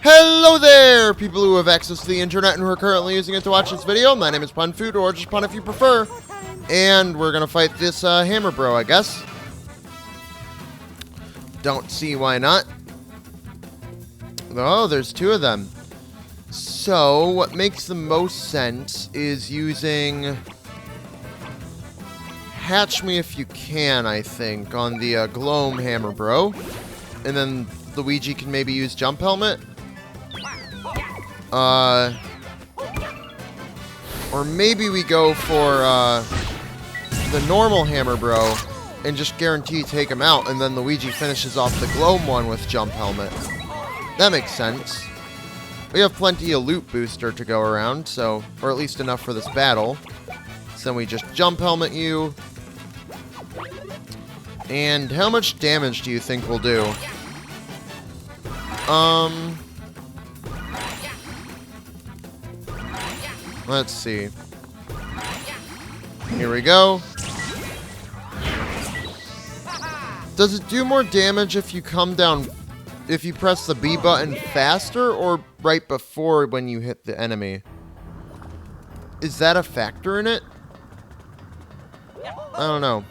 Hello there, people who have access to the internet and who are currently using it to watch this video. My name is PunFood, or just Pun if you prefer. And we're gonna fight this Hammer Bro, I guess. Don't see why not. Oh, there's two of them. So, what makes the most sense is using Hatch Me If You Can, I think, on the Gloam Hammer Bro. And then Luigi can maybe use Jump Helmet. Or maybe we go for the normal Hammer Bro and just guarantee take him out, and then Luigi finishes off the Gloam one with Jump Helmet. That makes sense. We have plenty of loot booster to go around, so, or at least enough for this battle. So then we just Jump Helmet you. And how much damage do you think we'll do? Let's see. Here we go. Does it do more damage if you come down, if you press the B button faster or right before when you hit the enemy? Is that a factor in it? I don't know.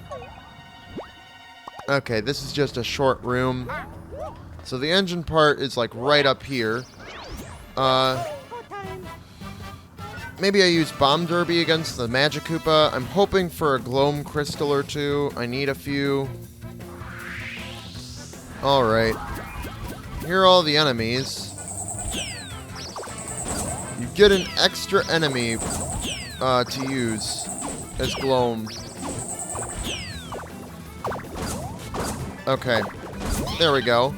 Okay, this is just a short room. So the engine part is like right up here. Maybe I use Bomb Derby against the Magic Koopa. I'm hoping for a Gloam Crystal or two. I need a few. Alright. Here are all the enemies. You get an extra enemy to use as Gloam. Okay. There we go.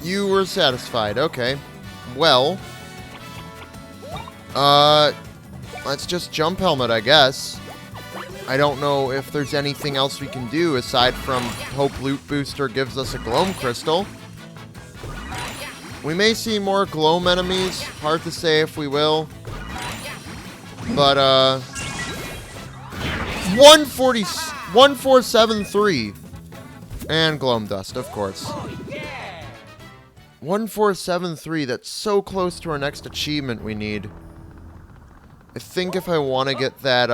You were satisfied. Okay. Well, let's just Jump Helmet, I guess. I don't know if there's anything else we can do aside from hope Loot Booster gives us a Gloam Crystal. We may see more Gloam enemies. Hard to say if we will. But, 1473. And Gloam Dust, of course. 1473, that's so close to our next achievement we need. I think if I want to get that,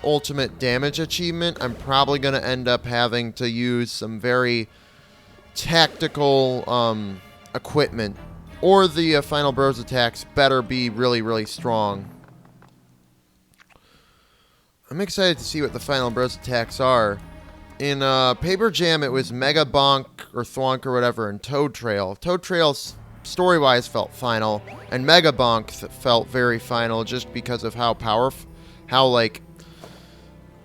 ultimate damage achievement, I'm probably going to end up having to use some very tactical, equipment. Or the Final Bros attacks better be really, really strong. I'm excited to see what the Final Bros attacks are. In Paper Jam, it was Mega Bonk or Thwonk or whatever, and Toad Trail. Toad Trail, story-wise, felt final, and Mega Bonk felt very final just because of how powerful, how, like,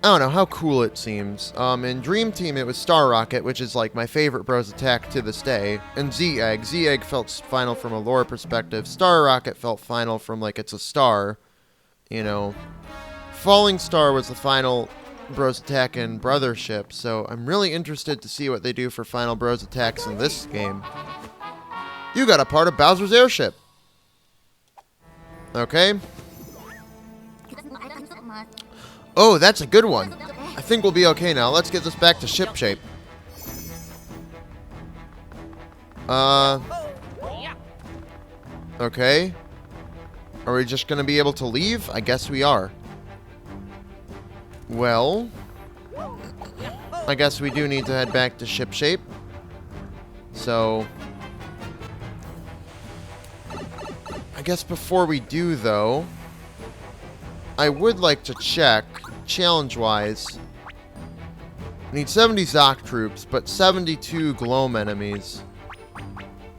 I don't know, how cool it seems. In Dream Team, it was Star Rocket, which is, like, my favorite Bros attack to this day, and Z-Egg. Z-Egg felt final from a lore perspective. Star Rocket felt final from, like, it's a star, you know. Falling Star was the final Bros attack in Brothership, so I'm really interested to see what they do for final Bros attacks in this game. You got a part of Bowser's airship. Okay. Oh, that's a good one. I think we'll be okay now. Let's get this back to ship shape. Okay. Are we just gonna be able to leave? I guess we are. Well, I guess we do need to head back to ship shape. So, I guess before we do, though, I would like to check, challenge-wise. We need 70 Zoc troops, but 72 Gloam enemies.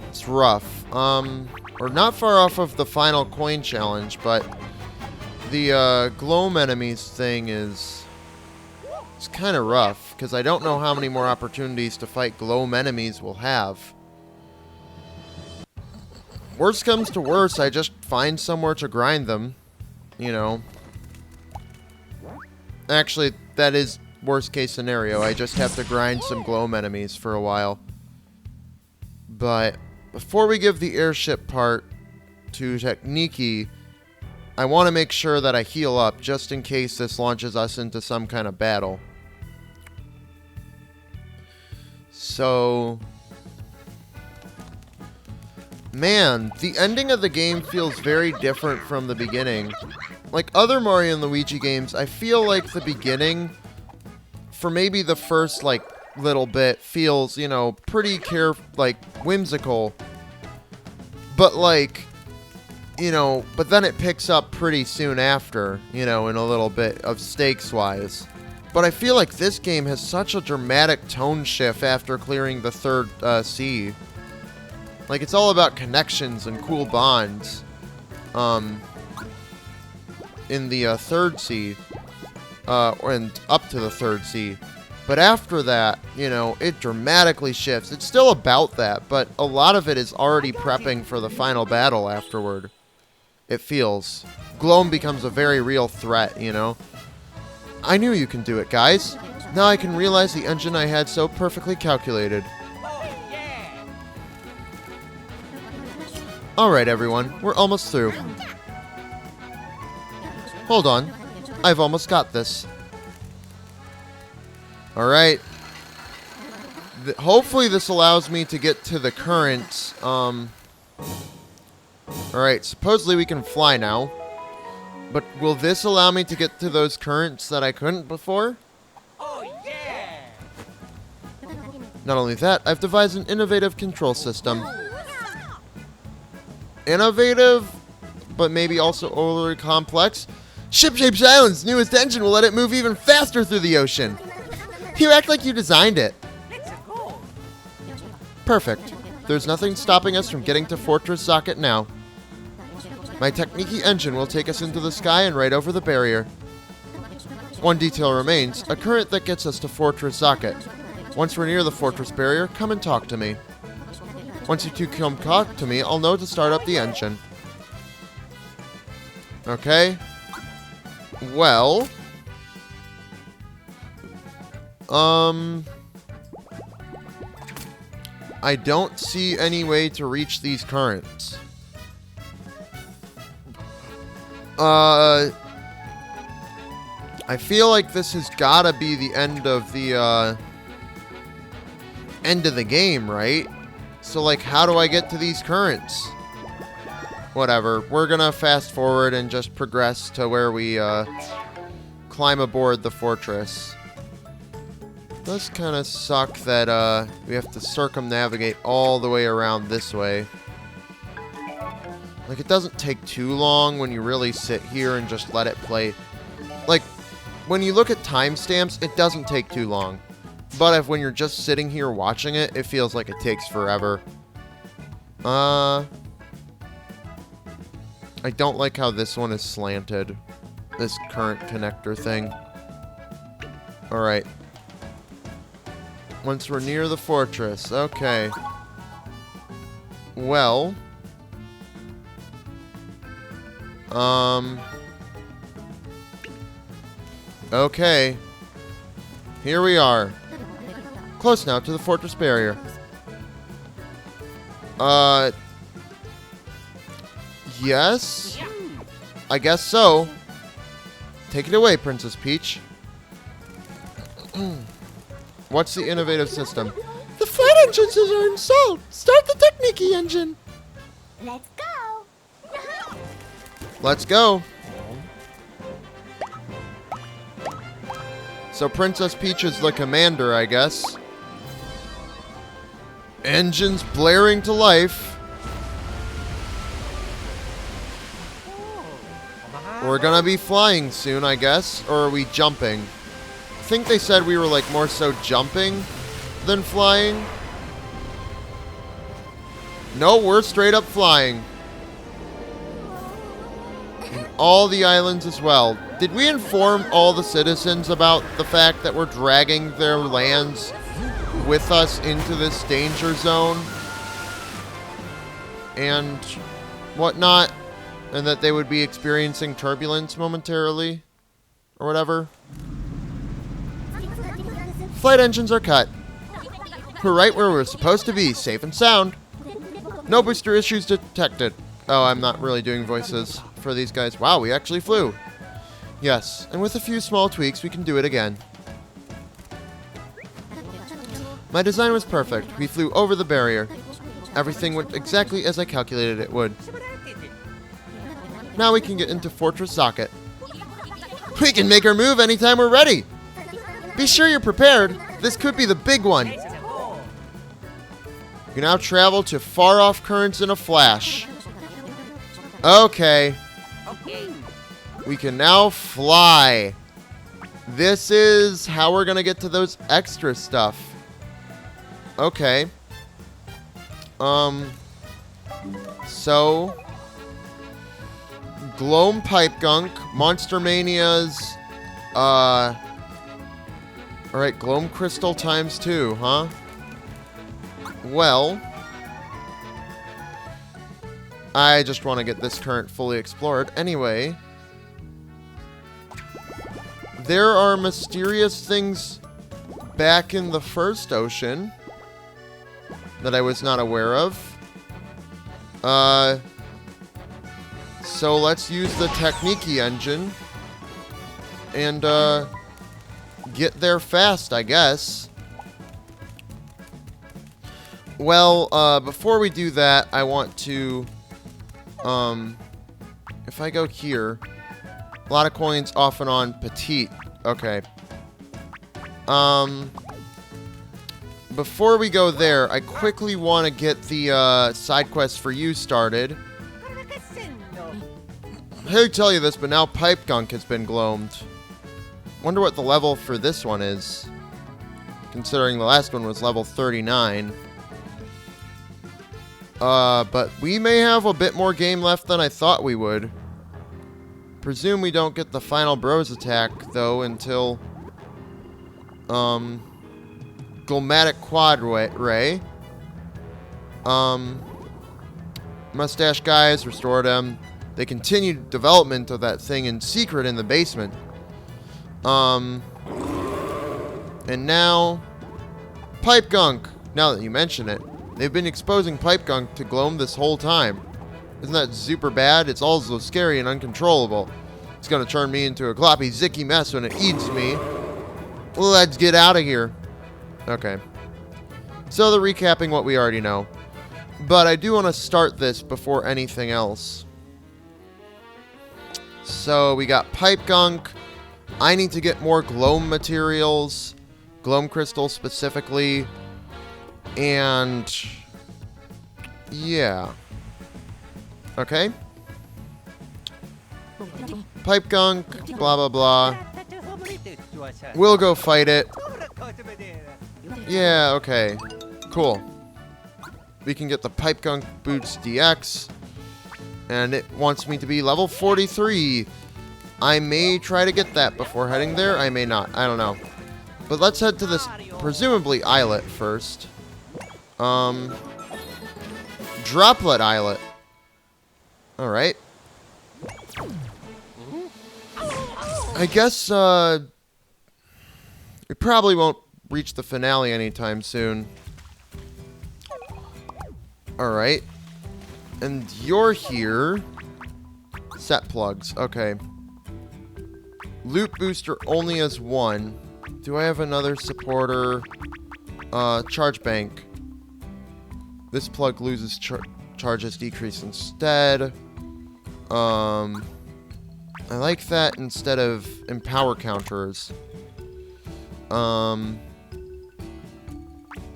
It's rough. We're not far off of the final coin challenge, but the Gloam enemies thing is... it's kind of rough, because I don't know how many more opportunities to fight Gloam enemies we'll have. Worst comes to worst, I just find somewhere to grind them, you know. Actually, that is worst case scenario. I just have to grind some Gloam enemies for a while. But before we give the airship part to Techniki, I want to make sure that I heal up just in case this launches us into some kind of battle. So, Man, the ending of the game feels very different from the beginning. Like other Mario and Luigi games, I feel like the beginning, for maybe the first, like, little bit, feels, you know, pretty whimsical. But, like, you know, but then it picks up pretty soon after, you know, in a little bit of stakes-wise. But I feel like this game has such a dramatic tone shift after clearing the third sea. Like, it's all about connections and cool bonds. In the third sea. And up to the third sea. But after that, you know, it dramatically shifts. It's still about that, but a lot of it is already prepping for the final battle afterward. It feels. Gloam becomes a very real threat, you know? I knew you can do it, guys. Now I can realize the engine I had so perfectly calculated. Alright, everyone. We're almost through. Hold on. I've almost got this. Alright. Hopefully this allows me to get to the currents. Alright, supposedly we can fly now. But will this allow me to get to those currents that I couldn't before? Oh, yeah! Not only that, I've devised an innovative control system. Innovative, but maybe also overly complex? Ship-Shaped Island's newest engine will let it move even faster through the ocean. You act like you designed it. Let's go! Perfect. There's nothing stopping us from getting to Fortress Socket now. My Technique engine will take us into the sky and right over the barrier. One detail remains, a current that gets us to Fortress Socket. Once we're near the fortress barrier, come and talk to me. Once you two come talk to me, I'll know to start up the engine. Okay. Well. I don't see any way to reach these currents. I feel like this has gotta be the end of the game, right? So, like, how do I get to these currents? Whatever. We're gonna fast forward and just progress to where we climb aboard the fortress. Does kind of suck that we have to circumnavigate all the way around this way. Like, it doesn't take too long when you really sit here and just let it play. Like, when you look at timestamps, it doesn't take too long. But when you're just sitting here watching it, it feels like it takes forever. I don't like how this one is slanted. This current connector thing. Alright. Once we're near the fortress. Okay. Well. Okay. Here we are. Close now to the fortress barrier. Yes? I guess so. Take it away, Princess Peach. What's the innovative system? The flight engines are installed. Start the Technique engine. Let's go. Let's go. So Princess Peach is the commander, I guess. Engines blaring to life. We're gonna be flying soon, I guess. Or are we jumping? I think they said we were, like, more so jumping than flying. No, we're straight up flying. And all the islands as well. Did we inform all the citizens about the fact that we're dragging their lands with us into this danger zone? And whatnot? And that they would be experiencing turbulence momentarily? Or whatever? Flight engines are cut. We're right where we're supposed to be, safe and sound. No booster issues detected. Oh, I'm not really doing voices for these guys. Wow, we actually flew. Yes, and with a few small tweaks, we can do it again. My design was perfect. We flew over the barrier. Everything went exactly as I calculated it would. Now we can get into Fortress Socket. We can make our move anytime we're ready. Be sure you're prepared. This could be the big one. You can now travel to far-off currents in a flash. Okay. We can now fly. This is how we're gonna get to those extra stuff. Okay. So Gloam Pipe Gunk, Monster Mania's, alright, Gloam Crystal times 2, huh? Well, I just want to get this current fully explored. Anyway, there are mysterious things back in the first ocean that I was not aware of. So let's use the Technique engine and get there fast, I guess. Well, before we do that, I want to, if I go here, a lot of coins off and on Petite. Okay. Before we go there, I quickly want to get the side quest for you started. I hate to tell you this, but now Pipe Gunk has been gloamed. Wonder what the level for this one is, considering the last one was level 39. But we may have a bit more game left than I thought we would. Presume we don't get the final Bros attack, though, until, Glomatic Quad Ray. Mustache guys, restored them. They continued development of that thing in secret in the basement. And now, Pipe Gunk. Now that you mention it, they've been exposing Pipe Gunk to Gloam this whole time. Isn't that super bad? It's also scary and uncontrollable. It's gonna turn me into a gloppy, zicky mess when it eats me. Let's get out of here. Okay. So they're recapping what we already know. But I do want to start this before anything else. So we got Pipe Gunk. I need to get more Gloam materials. Gloam crystals specifically. And yeah. Okay. Pipe Gunk, blah blah blah. We'll go fight it. Yeah, okay. Cool. We can get the Pipe Gunk Boots DX. And it wants me to be level 43. I may try to get that before heading there. I may not. I don't know. But let's head to this, presumably, islet first. Droplet Islet. Alright. I guess, we probably won't reach the finale anytime soon. Alright. And you're here. Set plugs. Okay. Loot booster only has one. Do I have another supporter? Charge bank. This plug loses charges decrease instead. I like that instead of empower counters. And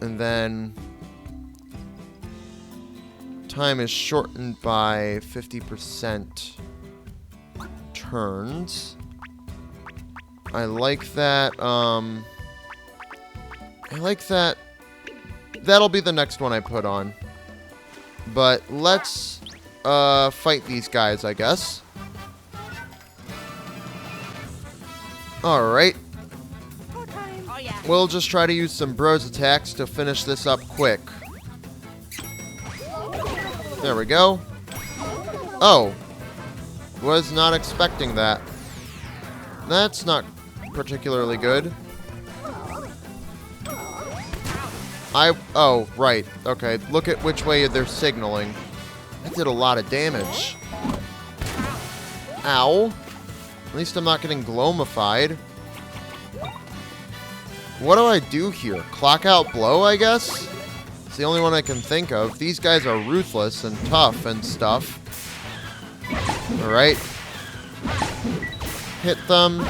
then time is shortened by 50% turns. I like that. I like that. That'll be the next one I put on. But let's fight these guys, I guess. Alright. We'll just try to use some Bros attacks to finish this up quick. There we go. Oh. Was not expecting that. That's not particularly good. Oh, right. Okay, look at which way they're signaling. That did a lot of damage. Ow. At least I'm not getting gloomified. What do I do here? Clock out blow, I guess? It's the only one I can think of. These guys are ruthless and tough and stuff. Alright. Hit them.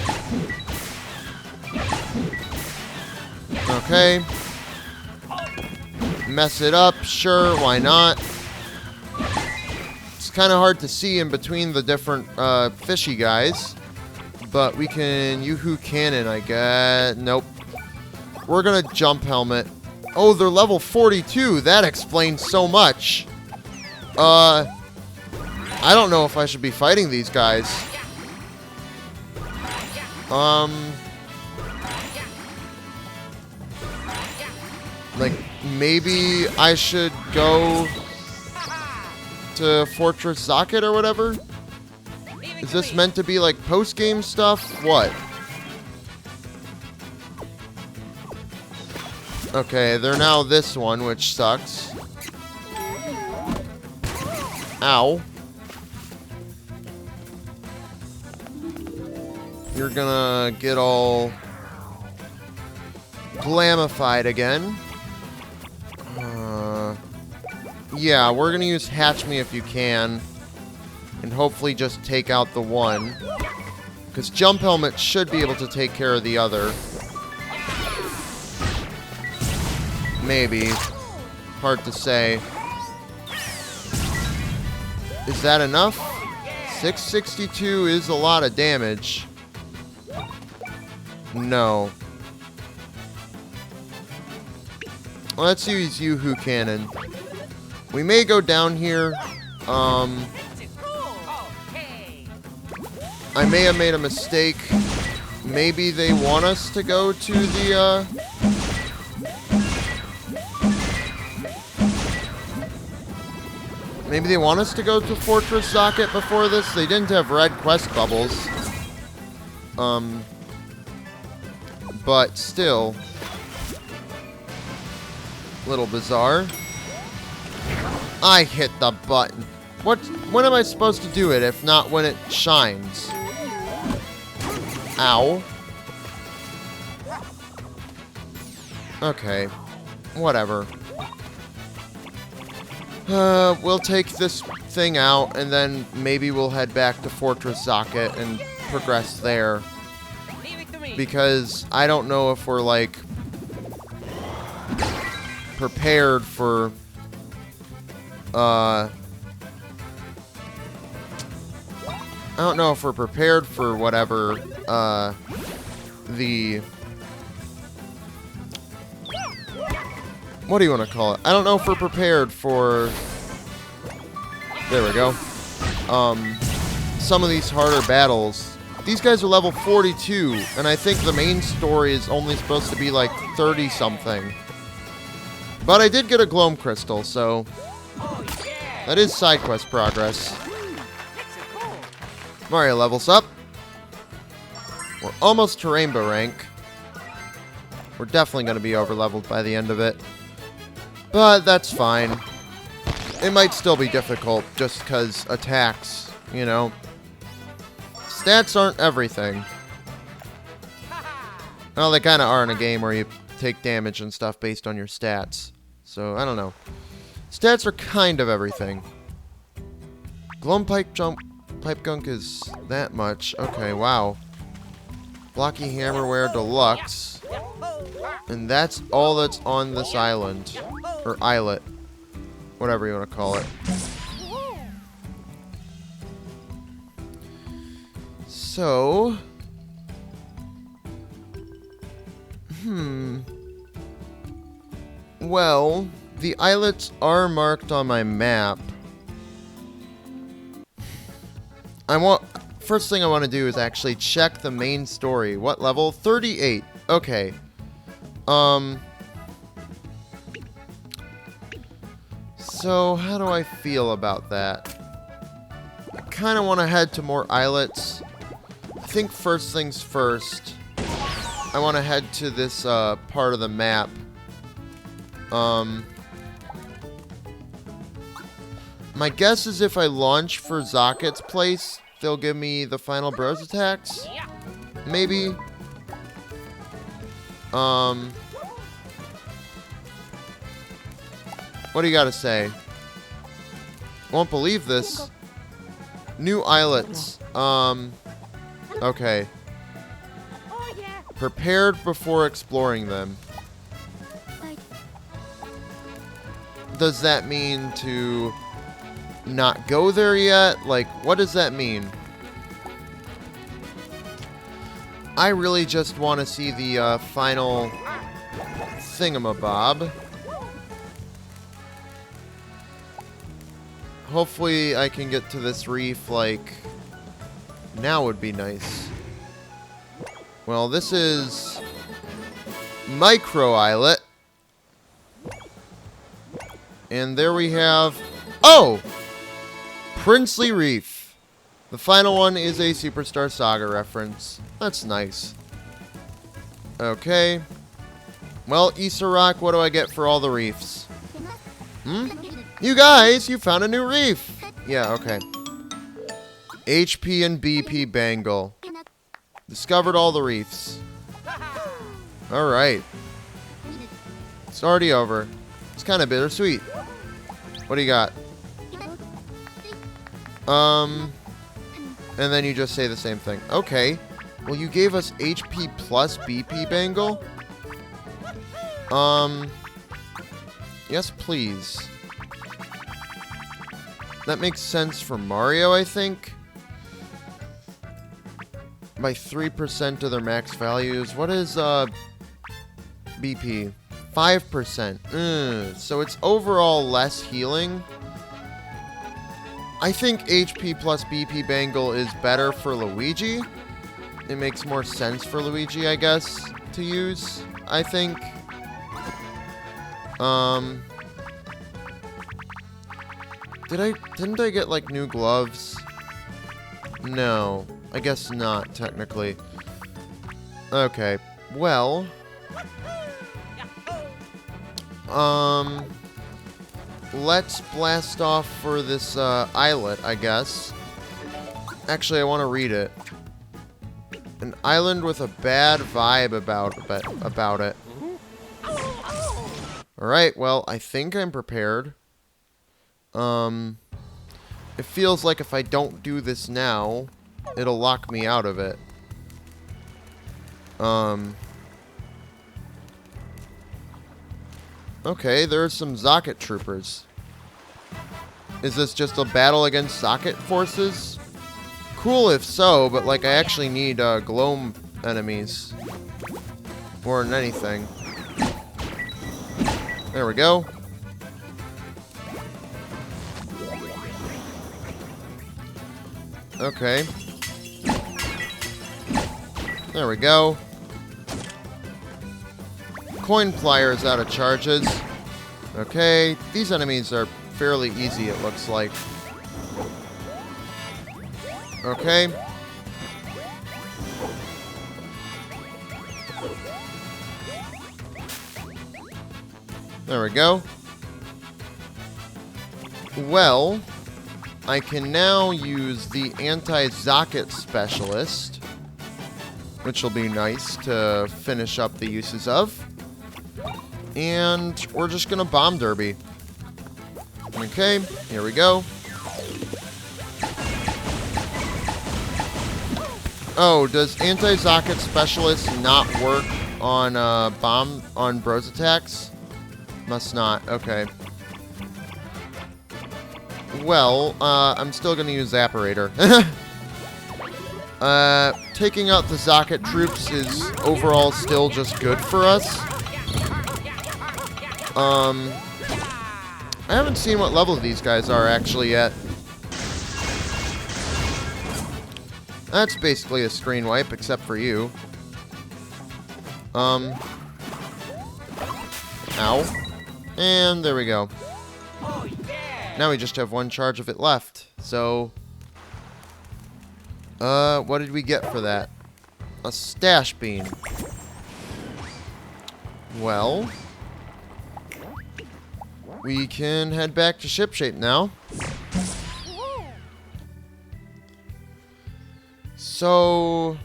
Okay. Mess it up. Sure, why not? It's kind of hard to see in between the different fishy guys. But we can Yoo-hoo Cannon, I guess. Nope. We're gonna jump helmet. Oh, they're level 42. That explains so much. I don't know if I should be fighting these guys. Like, maybe I should go to Fortress Zocket or whatever? Is this meant to be like post-game stuff? What? Okay, they're now this one, which sucks. Ow. You're gonna get all glamified again. Yeah, we're gonna use Hatch Me if you can. And hopefully just take out the one. Because Jump Helmet should be able to take care of the other. Maybe. Hard to say. Is that enough? 662 is a lot of damage. No. Let's use Yoo-hoo Cannon. We may go down here. I may have made a mistake. Maybe they want us to go to the, Maybe they want us to go to Fortress Zocket before this. They didn't have red quest bubbles. But still. Little bizarre. I hit the button. When am I supposed to do it if not when it shines? Ow. Okay. Whatever. We'll take this thing out, and then maybe we'll head back to Fortress Zocket and progress there. Because I don't know if we're, like, prepared for, I don't know if we're prepared for whatever, what do you want to call it? I don't know if we're prepared for... There we go. Some of these harder battles. These guys are level 42, and I think the main story is only supposed to be like 30-something. But I did get a Gloam Crystal, so... That is side quest progress. Mario levels up. We're almost to Rainbow rank. We're definitely going to be over-leveled by the end of it. But that's fine. It might still be difficult just because attacks, you know. Stats aren't everything. Well, they kind of are in a game where you take damage and stuff based on your stats. So, I don't know. Stats are kind of everything. Gloam Pipe Gunk is that much. Okay, wow. Blocky Hammerware Deluxe. And that's all that's on this island. Or islet. Whatever you want to call it. So... Well, the islets are marked on my map. First thing I want to do is actually check the main story. What level? 38. Okay. So, how do I feel about that? I kind of want to head to more islets. I think first things first, I want to head to this part of the map. My guess is if I launch for Zocket's place, they'll give me the final bros attacks. Maybe. What do you got to say? Won't believe this. New islets. Okay. Oh yeah. Prepared before exploring them. Does that mean to not go there yet? Like, what does that mean? I really just want to see the final thingamabob. Hopefully I can get to this reef, like, now would be nice. Well, this is Micro Islet. And there we have... Oh! Princely Reef. The final one is a Superstar Saga reference. That's nice. Okay. Well, Issa Rock, what do I get for all the reefs? You guys, you found a new reef! Yeah, okay. HP and BP Bangle. Discovered all the reefs. Alright. It's already over. It's kind of bittersweet. What do you got? And then you just say the same thing. Okay. Well, you gave us HP plus BP Bangle? Yes, please. That makes sense for Mario, I think. By 3% of their max values. What is, BP? 5%. So it's overall less healing. I think HP plus BP Bangle is better for Luigi. It makes more sense for Luigi, I guess, to use, I think. Didn't I get, like, new gloves? No. I guess not, technically. Okay. Well. Let's blast off for this, islet, I guess. Actually, I want to read it. An island with a bad vibe about it. Alright, well, I think I'm prepared. It feels like if I don't do this now, it'll lock me out of it. Okay, there's some Zocket troopers. Is this just a battle against Zocket forces? Cool if so, but like I actually need Gloam enemies. More than anything. There we go. Okay. There we go. Coin Plier is out of charges. Okay, these enemies are fairly easy, it looks like. Okay. There we go. Well, I can now use the Anti-Zocket Specialist, which will be nice to finish up the uses of. And we're just gonna Bomb Derby. Okay, here we go. Oh, does Anti-Zocket Specialist not work on on Bros attacks? Must not. Okay. Well, I'm still gonna use Zapparator. Taking out the Zocket troops is overall still just good for us. I haven't seen what level these guys are actually yet. That's basically a screen wipe, except for you. Ow. And there we go. Oh yeah. Now we just have one charge of it left. So, what did we get for that? A stash bean. Well, we can head back to shipshape now. So,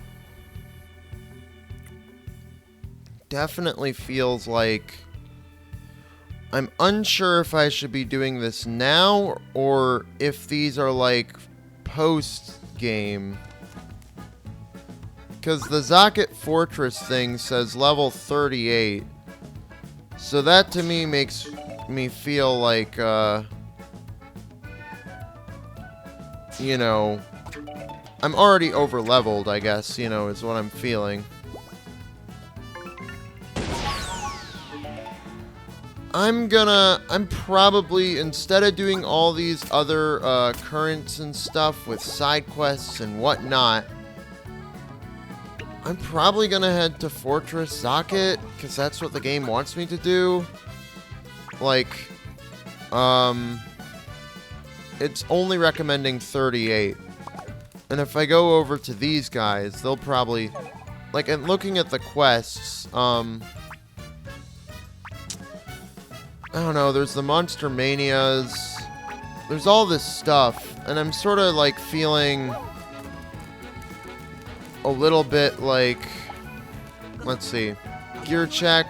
definitely feels like I'm unsure if I should be doing this now or if these are like post-game. Because the Zocket Fortress thing says level 38. So that to me makes me feel like, you know, I'm already over-leveled, I guess, you know, is what I'm feeling. I'm probably, instead of doing all these other currents and stuff with side quests and whatnot, I'm probably gonna head to Fortress Zocket, because that's what the game wants me to do. Like, it's only recommending 38. And if I go over to these guys, they'll probably, like, and looking at the quests, I don't know, there's the Monster Manias, there's all this stuff, and I'm sort of, like, feeling a little bit like, let's see, gear check,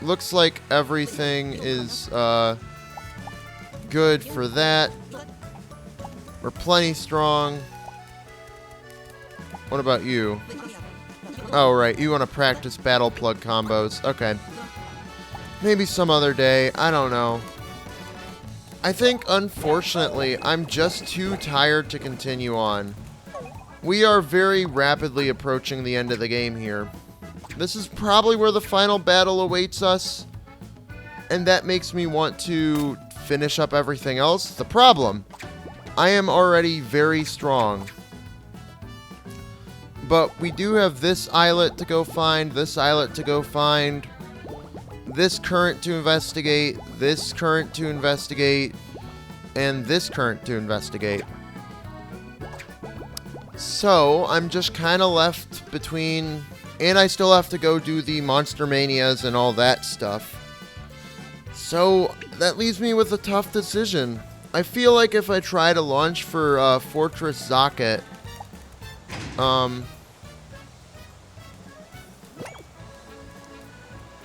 looks like everything is, good for that. We're plenty strong. What about you? Oh, right. You want to practice battle plug combos. Okay. Maybe some other day. I don't know. I think, unfortunately, I'm just too tired to continue on. We are very rapidly approaching the end of the game here. This is probably where the final battle awaits us. And that makes me want to finish up everything else. The problem, I am already very strong. But we do have this islet to go find, this islet to go find, this current to investigate, this current to investigate, and this current to investigate. So, I'm just kind of left between, and I still have to go do the Monster Manias and all that stuff. So, that leaves me with a tough decision. I feel like if I try to launch for Fortress Zocket,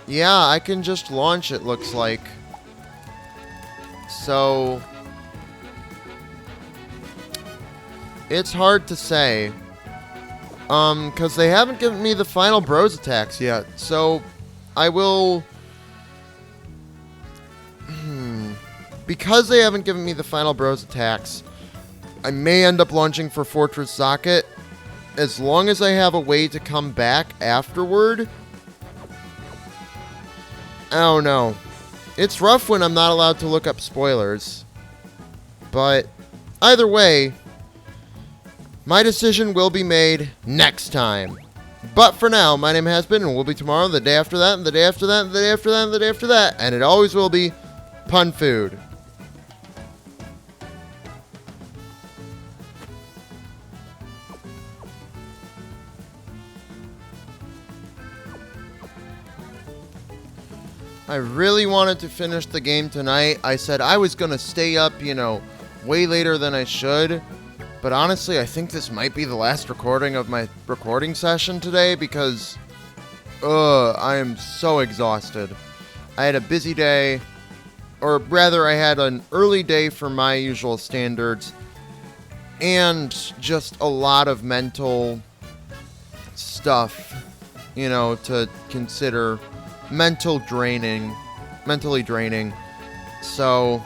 yeah, I can just launch, it looks like. So, it's hard to say. Because they haven't given me the final bros attacks yet. So, I will... Because they haven't given me the final bros attacks, I may end up launching for Fortress Zocket. As long as I have a way to come back afterward. I don't know. It's rough when I'm not allowed to look up spoilers. But either way, my decision will be made next time. But for now, my name has been and will be tomorrow, the day after that, and the day after that, and the day after that, and the day after that. And it always will be Pun Food. I really wanted to finish the game tonight. I said I was going to stay up, you know, way later than I should. But honestly, I think this might be the last recording of my recording session today because, I am so exhausted. I had a busy day, or rather I had an early day for my usual standards, and just a lot of mental stuff, you know, to consider. Mentally draining. So,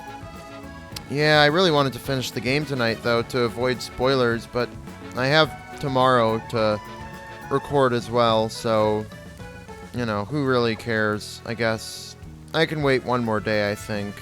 yeah, I really wanted to finish the game tonight, though, to avoid spoilers, but I have tomorrow to record as well, so, you know, who really cares, I guess. I can wait one more day, I think.